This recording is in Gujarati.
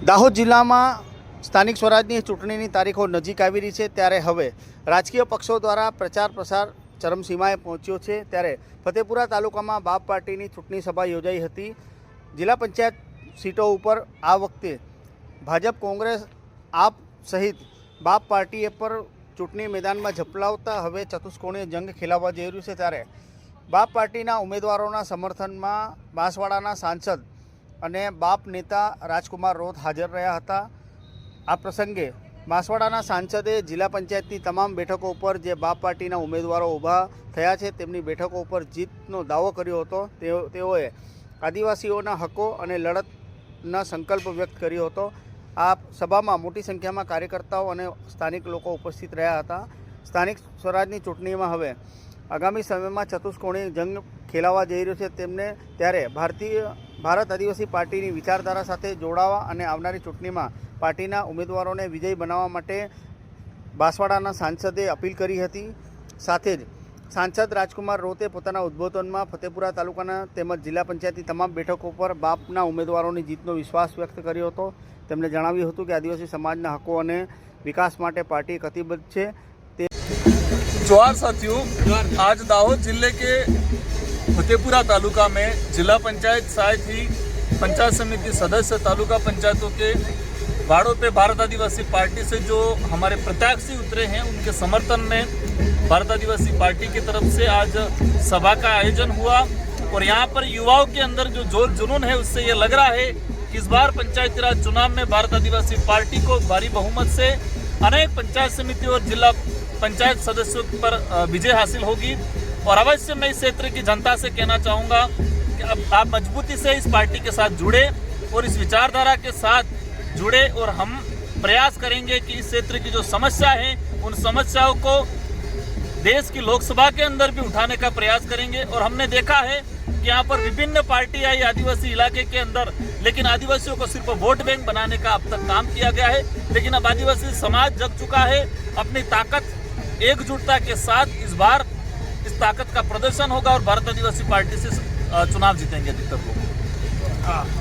દાહોદ જિલ્લામાં સ્થાનિક સ્વરાજની ચૂંટણીની તારીખો નજીક આવી રહી છે, ત્યારે હવે રાજકીય પક્ષો દ્વારા પ્રચાર પ્રસાર ચરમસીમાએ પહોંચ્યો છે। ત્યારે ફતેપુરા તાલુકામાં બાપ પાર્ટીની ચૂંટણી સભા યોજાઈ હતી। જિલ્લા પંચાયત સીટો ઉપર આ વખતે ભાજપ, કોંગ્રેસ, આપ સહિત બાપ પાર્ટીએ પર ચૂંટણી મેદાનમાં ઝપલાવતા હવે ચતુષ્કોણીય જંગ ખેલાવવા જઈ રહ્યું છે। ત્યારે બાપ પાર્ટીના ઉમેદવારોના સમર્થનમાં બાંસવાડાના સાંસદ અને બાપ નેતા રાજકુમાર રોત હાજર રહ્યા હતા। આ પ્રસંગે બાંસવાડાના સાંસદે જિલ્લા પંચાયતની તમામ બેઠકો ઉપર જે બાપ પાર્ટીના ઉમેદવારો ઊભા થયા છે તેમની બેઠકો ઉપર જીતનો દાવો કર્યો હતો। તેઓએ આદિવાસીઓના હકો અને લડતના સંકલ્પ વ્યક્ત કર્યો હતો। આ સભામાં મોટી સંખ્યામાં કાર્યકર્તાઓ અને સ્થાનિક લોકો ઉપસ્થિત રહ્યા હતા। સ્થાનિક સ્વરાજની ચૂંટણીમાં હવે આગામી સમયમાં ચતુષ્કોણીય જંગ ખેલાવવા જઈ રહ્યો છે તેમને ત્યારે ભારત આદિવાસી પાર્ટીની વિચારધારા સાથે જોડાવા અને આવનારી ચૂંટણીમાં પાર્ટીના ઉમેદવારોને વિજયી બનાવવા માટે બાંસવાડાના સાંસદે અપીલ કરી હતી। સાથે જ સાંસદ રાજકુમાર રોતે પોતાના ઉદ્બોધનમાં ફતેપુરા તાલુકાના તેમજ જિલ્લા પંચાયતની તમામ બેઠકો પર બાપના ઉમેદવારોની જીતનો વિશ્વાસ વ્યક્ત કર્યો હતો। તેમણે જણાવ્યું હતું કે આદિવાસી સમાજના હકો અને વિકાસ માટે पार्टी कटिबद्ध है। जोहार साथियों, आज दाहोद जिले के फतेपुरा तालुका में जिला पंचायत साथ ही पंचायत समिति सदस्य तालुका पंचायतों के वार्डों पे भारत आदिवासी पार्टी से जो हमारे प्रत्याशी उतरे हैं उनके समर्थन में भारत आदिवासी पार्टी की तरफ से आज सभा का आयोजन हुआ। और यहाँ पर युवाओं के अंदर जो जोर जुनून है उससे ये लग रहा है कि इस बार पंचायती राज चुनाव में भारत आदिवासी पार्टी को भारी बहुमत से अनेक पंचायत समिति और जिला पंचायत सदस्यों पर विजय हासिल होगी। और अवश्य मैं इस क्षेत्र की जनता से कहना चाहूँगा कि अब आप मजबूती से इस पार्टी के साथ जुड़े और इस विचारधारा के साथ जुड़े और हम प्रयास करेंगे कि इस क्षेत्र की जो समस्या है उन समस्याओं को देश की लोकसभा के अंदर भी उठाने का प्रयास करेंगे। और हमने देखा है कि यहाँ पर विभिन्न पार्टी आई आदिवासी इलाके के अंदर, लेकिन आदिवासियों को सिर्फ वोट बैंक बनाने का अब तक काम किया गया है। लेकिन अब आदिवासी समाज जग चुका है, अपनी ताकत एकजुटता के साथ इस बार इस ताकत का प्रदर्शन होगा और भारत आदिवासी पार्टी से चुनाव जीतेंगे अधिकतर लोग।